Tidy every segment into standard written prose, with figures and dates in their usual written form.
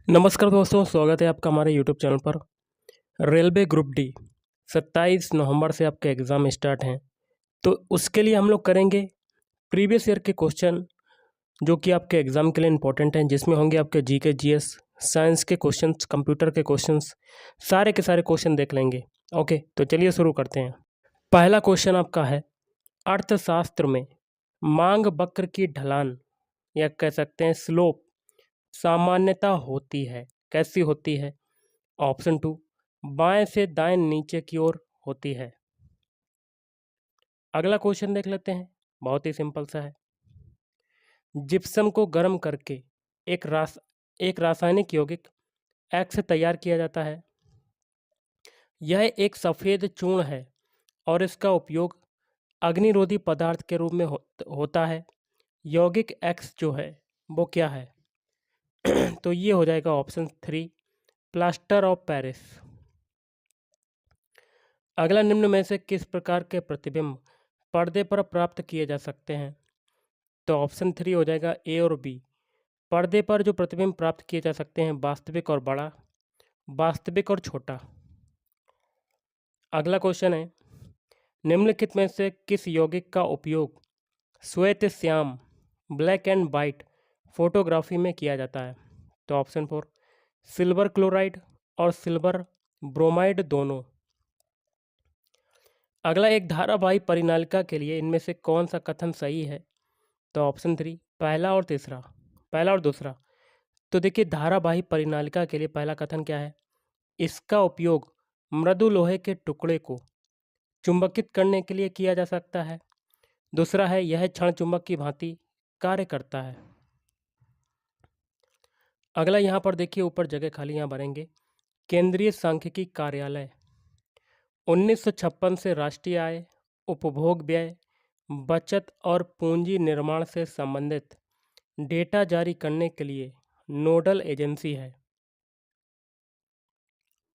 नमस्कार दोस्तों, स्वागत है आपका हमारे यूट्यूब चैनल पर। रेलवे ग्रुप डी 27 नवंबर से आपके एग्ज़ाम स्टार्ट हैं। तो उसके लिए हम लोग करेंगे प्रीवियस ईयर के क्वेश्चन जो कि आपके एग्ज़ाम के लिए इम्पोर्टेंट हैं, जिसमें होंगे आपके जीके, जीएस, साइंस के क्वेश्चंस, कंप्यूटर के क्वेश्चंस, सारे के सारे क्वेश्चन देख लेंगे। ओके, तो चलिए शुरू करते हैं। पहला क्वेश्चन आपका है, अर्थशास्त्र में मांग वक्र की ढलान या कह सकते हैं स्लोप सामान्यता होती है, कैसी होती है? ऑप्शन 2, बाएं से दाएं नीचे की ओर होती है। अगला क्वेश्चन देख लेते हैं, बहुत ही सिंपल सा है। जिप्सम को गर्म करके एक रासायनिक यौगिक एक्स तैयार किया जाता है। यह एक सफ़ेद चूर्ण है और इसका उपयोग अग्निरोधी पदार्थ के रूप में होता है। यौगिक एक्स जो है वो क्या है? तो ये हो जाएगा ऑप्शन 3, प्लास्टर ऑफ पेरिस। अगला, निम्न में से किस प्रकार के प्रतिबिंब पर्दे पर प्राप्त किए जा सकते हैं? तो ऑप्शन 3 हो जाएगा ए और बी। पर्दे पर जो प्रतिबिंब प्राप्त किए जा सकते हैं, वास्तविक और बड़ा, वास्तविक और छोटा। अगला क्वेश्चन है, निम्नलिखित में से किस यौगिक का उपयोग श्वेत Shyam black and white photography में किया जाता है? तो ऑप्शन 4, सिल्वर क्लोराइड और सिल्वर ब्रोमाइड दोनों। अगला, एक धारावाही परिनालिका के लिए इनमें से कौन सा कथन सही है? तो ऑप्शन 3, पहला और दूसरा। तो देखिए, धारावाही परिनालिका के लिए पहला कथन क्या है? इसका उपयोग मृदु लोहे के टुकड़े को चुंबकित करने के लिए किया जा सकता है। दूसरा है, यह क्षण चुंबक की भांति कार्य करता है। अगला, यहाँ पर देखिए ऊपर जगह खाली यहाँ भरेंगे। केंद्रीय सांख्यिकी कार्यालय 1956 से राष्ट्रीय आय, उपभोग व्यय, बचत और पूंजी निर्माण से संबंधित डेटा जारी करने के लिए नोडल एजेंसी है।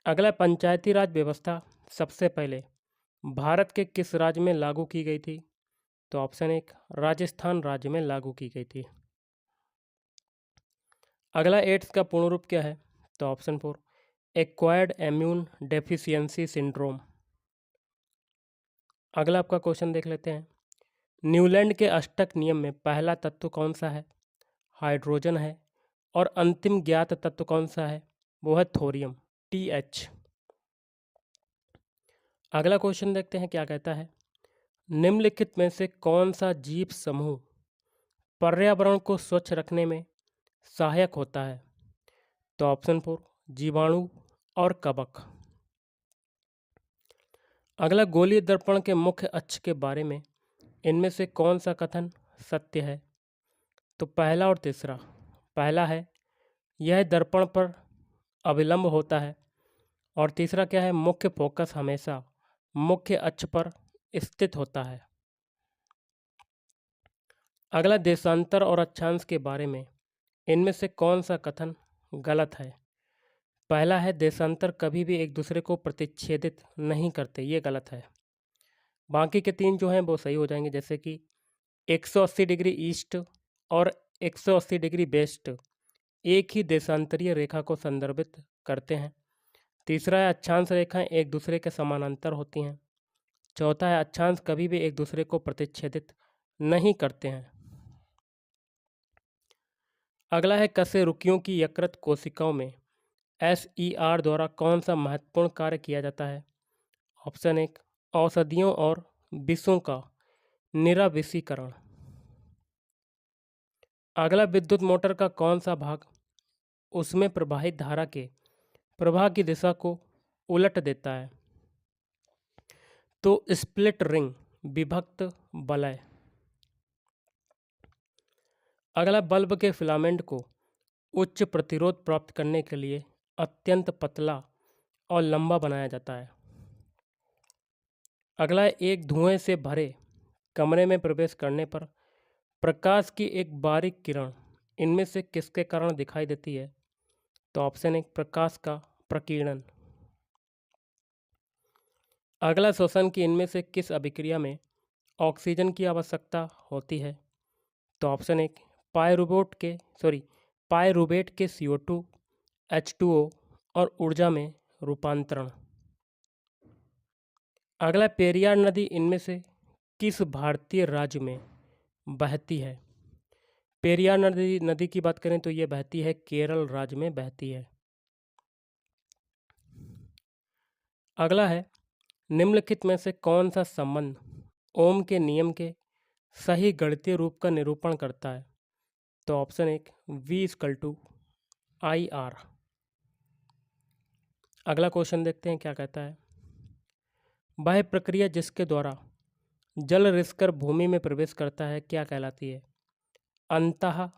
अगला, पंचायती राज व्यवस्था सबसे पहले भारत के किस राज्य में लागू की गई थी? तो ऑप्शन 1, राजस्थान राज्य में लागू की गई थी। अगला, एड्स का पूर्ण रूप क्या है? तो option 4, acquired immune deficiency syndrome. अगला आपका क्वेश्चन देख लेते हैं। न्यूलैंड के अष्टक नियम में पहला तत्व कौन सा है? हाइड्रोजन है। और अंतिम ज्ञात तत्व कौन सा है? वो है थोरियम, TH। अगला क्वेश्चन देखते हैं क्या कहता है। निम्नलिखित में से कौन सा जीव समूह पर्यावरण को स्वच्छ रखने में सहायक होता है? तो ऑप्शन 4, जीवाणु और कवक। अगला, गोलीय दर्पण के मुख्य अक्ष के बारे में इनमें से कौन सा कथन सत्य है? तो पहला और तीसरा। पहला है, यह दर्पण पर अविलंब होता है। और तीसरा क्या है? मुख्य फोकस हमेशा मुख्य अक्ष पर स्थित होता है। अगला, देशांतर और अक्षांश के बारे में इनमें से कौन सा कथन गलत है? पहला है, देशांतर कभी भी एक दूसरे को प्रतिच्छेदित नहीं करते, ये गलत है। बाकी के 3 जो हैं वो सही हो जाएंगे, जैसे कि 180 डिग्री ईस्ट और 180 डिग्री वेस्ट एक ही देशांतरीय रेखा को संदर्भित करते हैं। तीसरा है, अक्षांश रेखाएं एक दूसरे के समानांतर होती हैं। चौथा है, अक्षांश कभी भी एक दूसरे को प्रतिच्छेदित नहीं करते हैं। अगला है, कशेरुकियों की यकृत कोशिकाओं में SER द्वारा कौन सा महत्वपूर्ण कार्य किया जाता है? ऑप्शन 1, औषधियों और विषों का निराविषीकरण। अगला, विद्युत मोटर का कौन सा भाग उसमें प्रवाहित धारा के प्रवाह की दिशा को उलट देता है? तो स्प्लिट रिंग, विभक्त वलय। अगला, बल्ब के फिलामेंट को उच्च प्रतिरोध प्राप्त करने के लिए अत्यंत पतला और लंबा बनाया जाता है। अगला, एक धुएं से भरे कमरे में प्रवेश करने पर प्रकाश की एक बारीक किरण इनमें से किसके कारण दिखाई देती है? तो ऑप्शन 1, प्रकाश का प्रकीर्णन। अगला, श्वसन की इनमें से किस अभिक्रिया में ऑक्सीजन की आवश्यकता होती है? तो ऑप्शन 1, पायरुवेट के CO2 H2O और ऊर्जा में रूपांतरण। अगला, पेरियार नदी इनमें से किस भारतीय राज्य में बहती है? पेरियार नदी की बात करें तो ये बहती है केरल राज्य में बहती है। अगला है, निम्नलिखित में से कौन सा संबंध ओम के नियम के सही गणितीय रूप का निरूपण करता है? तो ऑप्शन 1 V=IR। अगला क्वेश्चन देखते हैं क्या कहता है। वह प्रक्रिया जिसके द्वारा जल रिसकर भूमि में प्रवेश करता है क्या कहलाती है? अंतः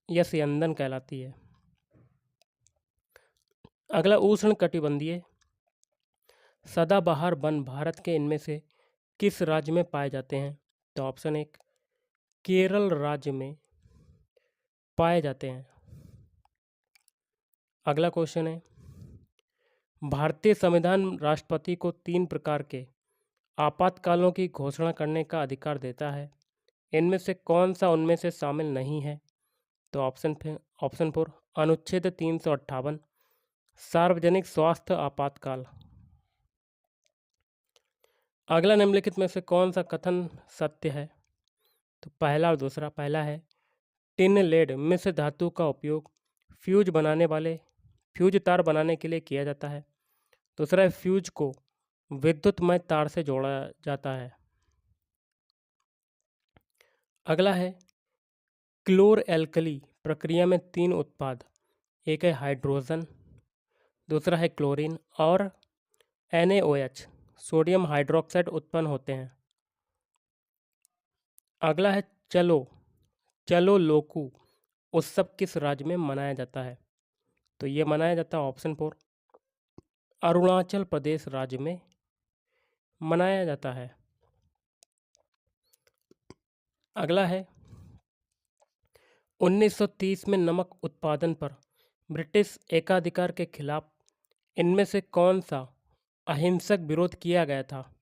या स्यंदन कहलाती है। अगला, उष्ण कटिबंधीय सदाबहार वन भारत के इनमें से किस राज्य में पाए जाते हैं? तो ऑप्शन 1 केरल राज्य में पाए जाते हैं। अगला क्वेश्चन है, भारतीय संविधान राष्ट्रपति को 3 प्रकार के आपातकालों की घोषणा करने का अधिकार देता है। इनमें से कौन सा उनमें से शामिल नहीं है? तो ऑप्शन 4 अनुच्छेद 358 सार्वजनिक स्वास्थ्य आपातकाल। अगला, निम्नलिखित में से कौन सा कथन सत्य है? तो पहला और दूसरा। पहला है, टिन लेड मिश्र धातु का उपयोग फ्यूज तार बनाने के लिए किया जाता है। दूसरा है, फ्यूज को विद्युतमय तार से जोड़ा जाता है। अगला है, क्लोर एल्कली प्रक्रिया में 3 उत्पाद, एक है हाइड्रोजन, दूसरा है क्लोरीन और NaOH सोडियम हाइड्रोक्साइड उत्पन्न होते हैं। अगला है, चलो लोकू उत्सव किस राज्य में मनाया जाता है? तो ये मनाया जाता है ऑप्शन 4 अरुणाचल प्रदेश राज्य में मनाया जाता है। अगला है, 1930 में नमक उत्पादन पर ब्रिटिश एकाधिकार के खिलाफ इनमें से कौन सा अहिंसक विरोध किया गया था?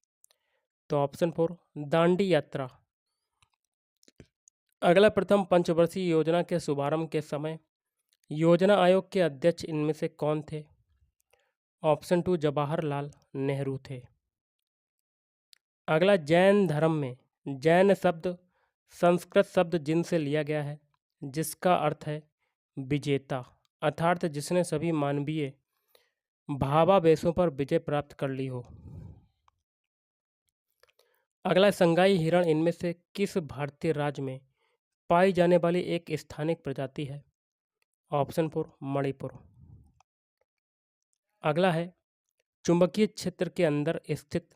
तो ऑप्शन 4 दांडी यात्रा। अगला, प्रथम पंचवर्षीय योजना के शुभारंभ के समय योजना आयोग के अध्यक्ष इनमें से कौन थे? ऑप्शन 2 जवाहरलाल नेहरू थे। अगला, जैन धर्म में जैन शब्द संस्कृत शब्द जिन से लिया गया है जिसका अर्थ है विजेता, अर्थात जिसने सभी मानवीय भावावेशों पर विजय प्राप्त कर ली हो। अगला, संगाई हिरण इनमें से किस भारतीय राज्य में पाई जाने वाली एक स्थानिक प्रजाति है? ऑप्शन 4 मणिपुर। अगला है, चुंबकीय क्षेत्र के अंदर स्थित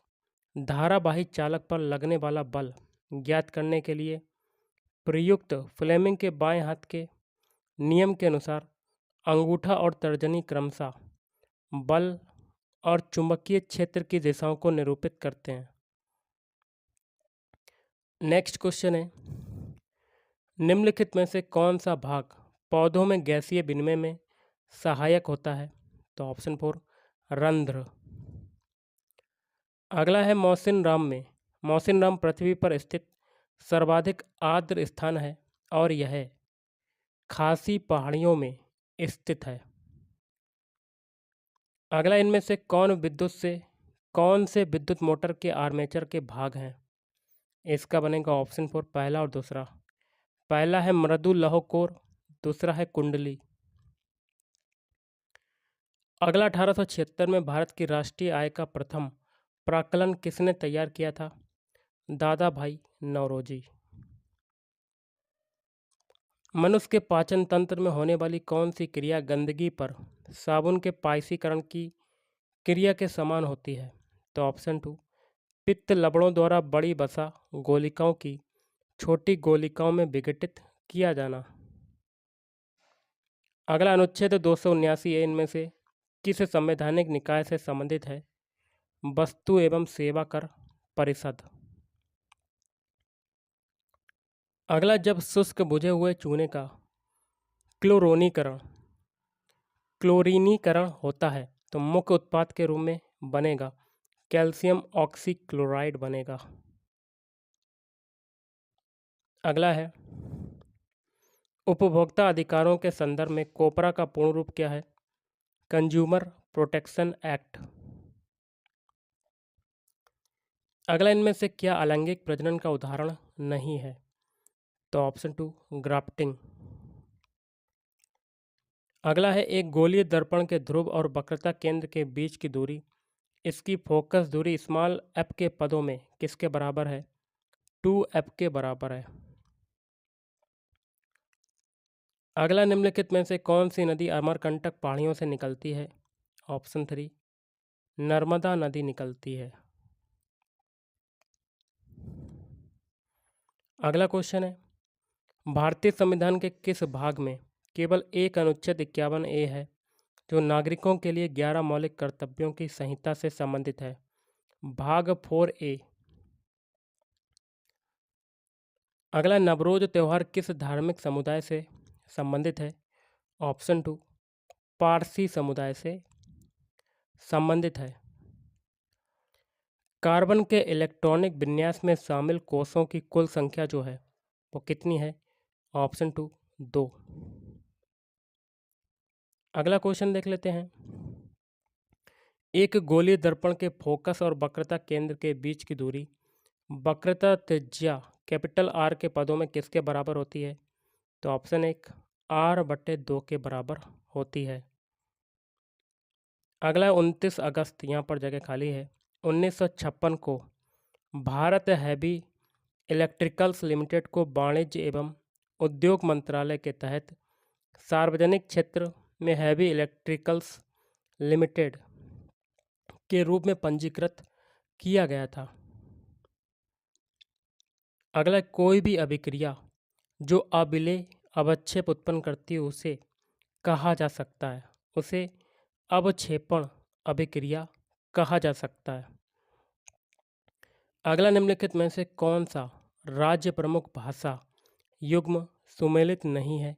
धारावाही चालक पर लगने वाला बल ज्ञात करने के लिए प्रयुक्त फ्लेमिंग के बाएं हाथ के नियम के अनुसार अंगूठा और तर्जनी क्रमशः बल और चुंबकीय क्षेत्र की दिशाओं को निरूपित करते हैं। नेक्स्ट क्वेश्चन है, निम्नलिखित में से कौन सा भाग पौधों में गैसीय विनिमय में सहायक होता है? तो ऑप्शन 4 रंध्र। अगला है, मौसिन राम पृथ्वी पर स्थित सर्वाधिक आर्द्र स्थान है और यह खासी पहाड़ियों में स्थित है। अगला, इनमें से कौन से विद्युत मोटर के आर्मेचर के भाग हैं? इसका बनेगा ऑप्शन 4 पहला और दूसरा। पहला है मृदु लौह कोर, दूसरा है कुंडली। अगला, 1876 में भारत की राष्ट्रीय आय का प्रथम प्राक्कलन किसने तैयार किया था? दादा भाई नौरोजी। मनुष्य के पाचन तंत्र में होने वाली कौन सी क्रिया गंदगी पर साबुन के पाइसीकरण की क्रिया के समान होती है? तो ऑप्शन 2 पित्त लवणों द्वारा बड़ी वसा गोलिकाओं की छोटी गोलिकाओं में विघटित किया जाना। अगला, अनुच्छेद 279 ए इनमें से किस संवैधानिक निकाय से संबंधित है? वस्तु एवं सेवा कर परिषद। अगला, जब शुष्क बुझे हुए चूने का क्लोरीनीकरण होता है तो मुख्य उत्पाद के रूप में बनेगा कैल्शियम ऑक्सीक्लोराइड बनेगा। अगला है, उपभोक्ता अधिकारों के संदर्भ में कोपरा का पूर्ण रूप क्या है? Consumer protection act. अगला इनमें से क्या अलैंगिक प्रजनन का उदाहरण नहीं है? तो ऑप्शन 2 ग्राफ्टिंग। अगला है एक गोलीय दर्पण के ध्रुव और वक्रता केंद्र के बीच की दूरी, इसकी फोकस दूरी स्मॉल एफ के पदों में किसके बराबर है? 2f के बराबर है। अगला निम्नलिखित में से कौन सी नदी अमरकंटक पहाड़ियों से निकलती है? ऑप्शन 3 नर्मदा नदी निकलती है। अगला क्वेश्चन है भारतीय संविधान के किस भाग में केवल एक अनुच्छेद 51A है जो नागरिकों के लिए 11 मौलिक कर्तव्यों की संहिता से संबंधित है? भाग 4A। अगला नवरोज त्यौहार किस धार्मिक समुदाय से संबंधित है? ऑप्शन 2 पारसी समुदाय से संबंधित है। कार्बन के इलेक्ट्रॉनिक विन्यास में शामिल कोषों की कुल संख्या जो है वो कितनी है? ऑप्शन 2 2। अगला क्वेश्चन देख लेते हैं। एक गोलीय दर्पण के फोकस और वक्रता केंद्र के बीच की दूरी वक्रता त्रिज्या कैपिटल R के पदों में किसके बराबर होती है? तो ऑप्शन 1 R/2 के बराबर होती है। अगला 29 अगस्त, यहाँ पर जगह खाली है, 1956 को भारत हैवी इलेक्ट्रिकल्स लिमिटेड को वाणिज्य एवं उद्योग मंत्रालय के तहत सार्वजनिक क्षेत्र में हैवी इलेक्ट्रिकल्स लिमिटेड के रूप में पंजीकृत किया गया था। अगला कोई भी अभिक्रिया जो अविलेय अवक्षेप उत्पन्न करती है उसे कहा जा सकता है, उसे अवक्षेपण अभिक्रिया कहा जा सकता है। अगला निम्नलिखित में से कौन सा राज्य प्रमुख भाषा युग्म सुमेलित नहीं है?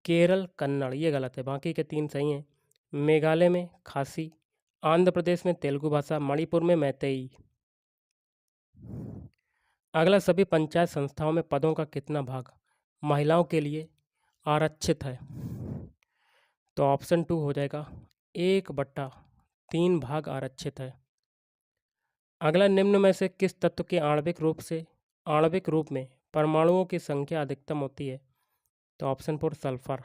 केरल कन्नड़, ये गलत है, बाकी के 3 सही हैं। मेघालय में खासी, आंध्र प्रदेश में तेलुगु भाषा, मणिपुर में मैतेई। अगला सभी पंचायत संस्थाओं में पदों का कितना भाग महिलाओं के लिए आरक्षित है? तो ऑप्शन 2 हो जाएगा 1/3 भाग आरक्षित है। अगला निम्न में से किस तत्व के आणविक रूप में परमाणुओं की संख्या अधिकतम होती है? तो ऑप्शन 4 सल्फर।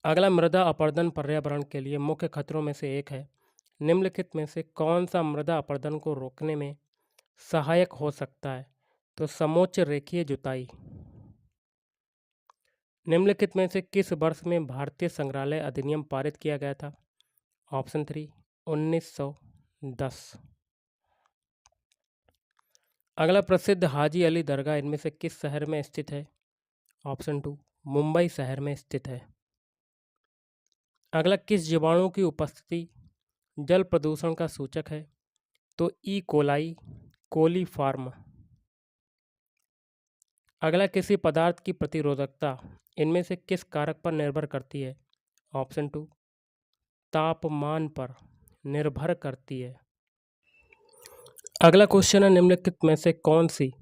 अगला मृदा अपरदन पर्यावरण के लिए मुख्य खतरों में से एक है, निम्नलिखित में से कौन सा मृदा अपरदन को रोकने में सहायक हो सकता है? तो समोच्च रेखीय जुताई। निम्नलिखित में से किस वर्ष में भारतीय संग्रहालय अधिनियम पारित किया गया था? ऑप्शन 3 1910। अगला प्रसिद्ध हाजी अली दरगाह इनमें से किस शहर में स्थित है? ऑप्शन 2 मुंबई शहर में स्थित है। अगला किस जीवाणु की उपस्थिति जल प्रदूषण का सूचक है? तो ई कोलाई कोलीफॉर्म। अगला किसी पदार्थ की प्रतिरोधकता इनमें से किस कारक पर निर्भर करती है? ऑप्शन 2 तापमान पर निर्भर करती है। अगला क्वेश्चन है निम्नलिखित में से कौन सी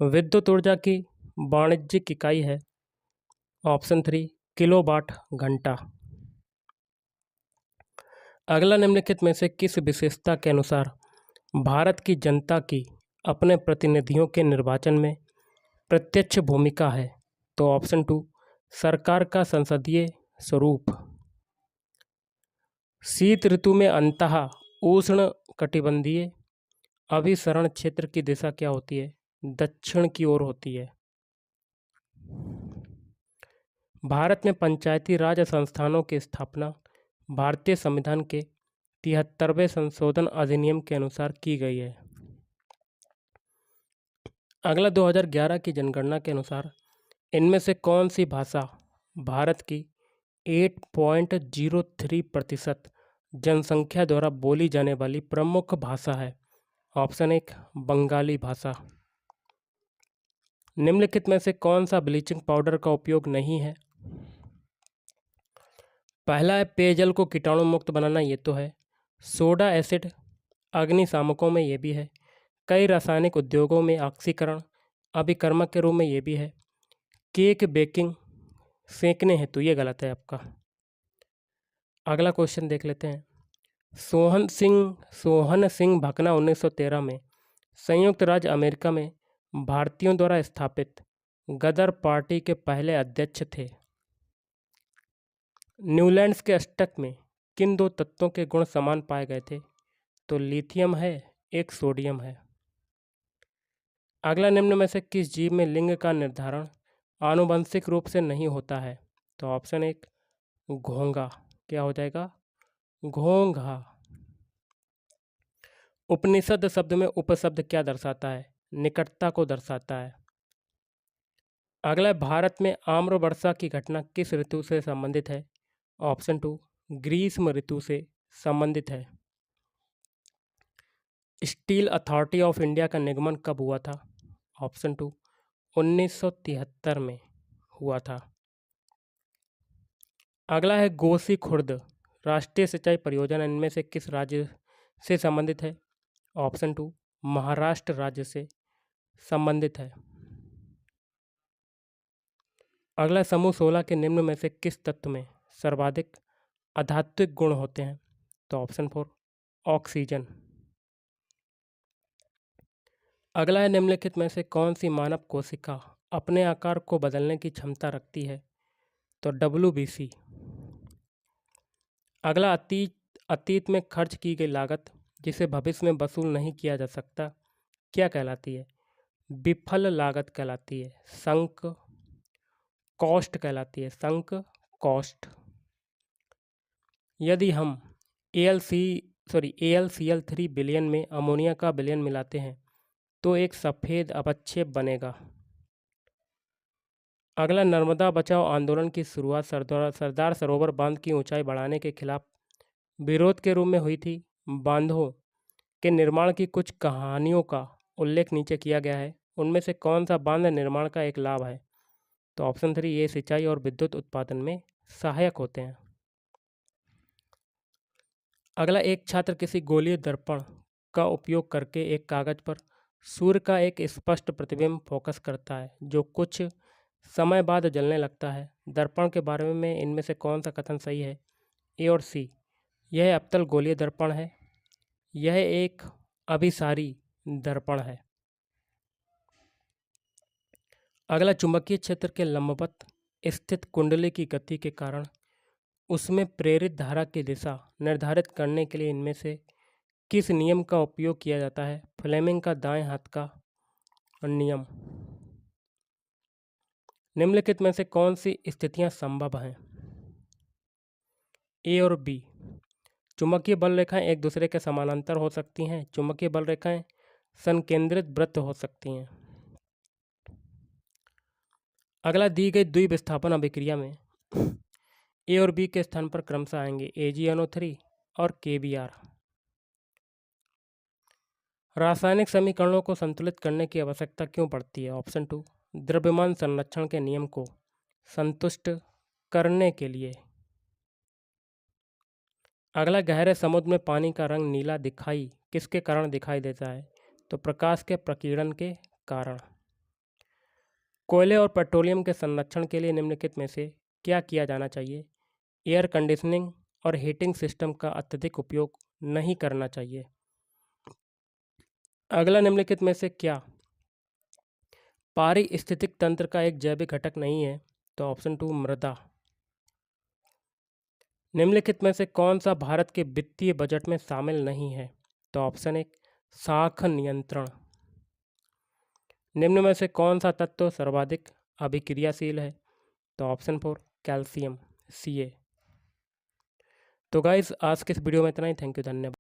विद्युत ऊर्जा की वाणिज्यिक इकाई है? ऑप्शन 3 किलोवाट घंटा। अगला निम्नलिखित में से किस विशेषता के अनुसार भारत की जनता की अपने प्रतिनिधियों के निर्वाचन में प्रत्यक्ष भूमिका है? तो ऑप्शन 2 सरकार का संसदीय स्वरूप। शीत ऋतु में अंतः उष्ण कटिबंधीय अभिसरण क्षेत्र की दिशा क्या होती है? दक्षिण की ओर होती है। भारत में पंचायती राज संस्थानों की स्थापना भारतीय संविधान के 73वें संशोधन अधिनियम के अनुसार की गई है। अगला 2011 की जनगणना के अनुसार इनमें से कौन सी भाषा भारत की 8.03% जनसंख्या द्वारा बोली जाने वाली प्रमुख भाषा है? ऑप्शन 1 बंगाली भाषा। निम्नलिखित में से कौन सा ब्लीचिंग पाउडर का उपयोग नहीं है? पहला है पेयजल को कीटाणु मुक्त बनाना, ये तो है। सोडा एसिड अग्निशामकों में ये भी है। कई रासायनिक उद्योगों में ऑक्सीकरण अभिकर्मक के रूप में ये भी है। केक बेकिंग सेंकने हेतु, ये गलत है आपका। अगला क्वेश्चन देख लेते हैं। सोहन सिंह भकना 1913 में संयुक्त राज्य अमेरिका में भारतीयों द्वारा स्थापित गदर पार्टी के पहले अध्यक्ष थे। न्यूलैंड्स के अष्टक में किन दो तत्वों के गुण समान पाए गए थे? तो लिथियम है, एक सोडियम है। अगला निम्न में से किस जीव में लिंग का निर्धारण आनुवंशिक रूप से नहीं होता है? तो ऑप्शन एक घोंघा। क्या हो जाएगा? घोंघा। उपनिषद शब्द में उपशब्द क्या दर्शाता है? निकटता को दर्शाता है। अगला, भारत में आम्र वर्षा की घटना किस ऋतु से संबंधित है? ऑप्शन 2 ग्रीष्म ऋतु से संबंधित है। स्टील अथॉरिटी ऑफ इंडिया का निगमन कब हुआ था? ऑप्शन 2 1973 में हुआ था। अगला है गोसी खुर्द राष्ट्रीय सिंचाई परियोजना इनमें से किस राज्य से संबंधित है? ऑप्शन 2 महाराष्ट्र राज्य से संबंधित है। अगला, समूह 16 के निम्न में से किस तत्व में सर्वाधिक आध्यात्मिक गुण होते हैं? तो ऑप्शन 4 ऑक्सीजन। अगला है, निम्नलिखित में से कौन सी मानव कोशिका अपने आकार को बदलने की क्षमता रखती है? तो WBC। अगला, अतीत में खर्च की गई लागत जिसे भविष्य में वसूल नहीं किया जा सकता क्या कहलाती है? विफल लागत कहलाती है। संक कॉस्ट कहलाती है। Sunk cost. यदि हम AlCl3 विलयन में अमोनिया का विलयन मिलाते हैं तो एक सफ़ेद अपक्षेप बनेगा। अगला, नर्मदा बचाओ आंदोलन की शुरुआत सरदार सरोवर बांध की ऊंचाई बढ़ाने के खिलाफ विरोध के रूप में हुई थी। बांधों के निर्माण की कुछ कहानियों का उल्लेख नीचे किया गया है। उनमें से कौन सा बांध निर्माण का एक लाभ है? तो ऑप्शन 3 ये सिंचाई और विद्युत उत्पादन में सहायक होते हैं। अगला, एक छात्र किसी गोलीय दर्पण का उपयोग करके एक कागज पर सूर्य का एक स्पष्ट प्रतिबिंब फोकस करता है जो कुछ समय बाद जलने लगता है। दर्पण के बारे में इनमें से कौन सा कथन सही है? ए और सी। यह अवतल गोलीय दर्पण है। यह एक अभिसारी दर्पण है। अगला, चुंबकीय क्षेत्र के लंबवत स्थित कुंडली की गति के कारण उसमें प्रेरित धारा की दिशा निर्धारित करने के लिए इनमें से किस नियम का उपयोग किया जाता है? फ्लेमिंग का दाएं हाथ का नियम। निम्नलिखित में से कौन सी स्थितियां संभव हैं? ए और बी। चुंबकीय बल रेखाएं एक दूसरे के समानांतर हो सकती हैं। चुंबकीय बल रेखाएं संकेंद्रित वृत्त हो सकती हैं। अगला, दी गई द्विविस्थापन अभिक्रिया में ए और बी के स्थान पर क्रमशः आएंगे AgNO3 और KBr। रासायनिक समीकरणों को संतुलित करने की आवश्यकता क्यों पड़ती है? ऑप्शन 2 द्रव्यमान संरक्षण के नियम को संतुष्ट करने के लिए। अगला, गहरे समुद्र में पानी का रंग नीला दिखाई किसके कारण दिखाई देता है? तो प्रकाश के प्रकीर्णन के कारण। कोयले और पेट्रोलियम के संरक्षण के लिए निम्नलिखित में से क्या किया जाना चाहिए? एयर कंडीशनिंग और हीटिंग सिस्टम का अत्यधिक उपयोग नहीं करना चाहिए। अगला, निम्नलिखित में से क्या पारिस्थितिक तंत्र का एक जैविक घटक नहीं है? तो ऑप्शन 2 मृदा। निम्नलिखित में से कौन सा भारत के वित्तीय बजट में शामिल नहीं है? तो ऑप्शन 1 साख नियंत्रण। निम्न में से कौन सा तत्व सर्वाधिक अभिक्रियाशील है? तो ऑप्शन 4 कैल्शियम Ca। तो गाइस, आज के इस वीडियो में इतना ही। थैंक यू, धन्यवाद।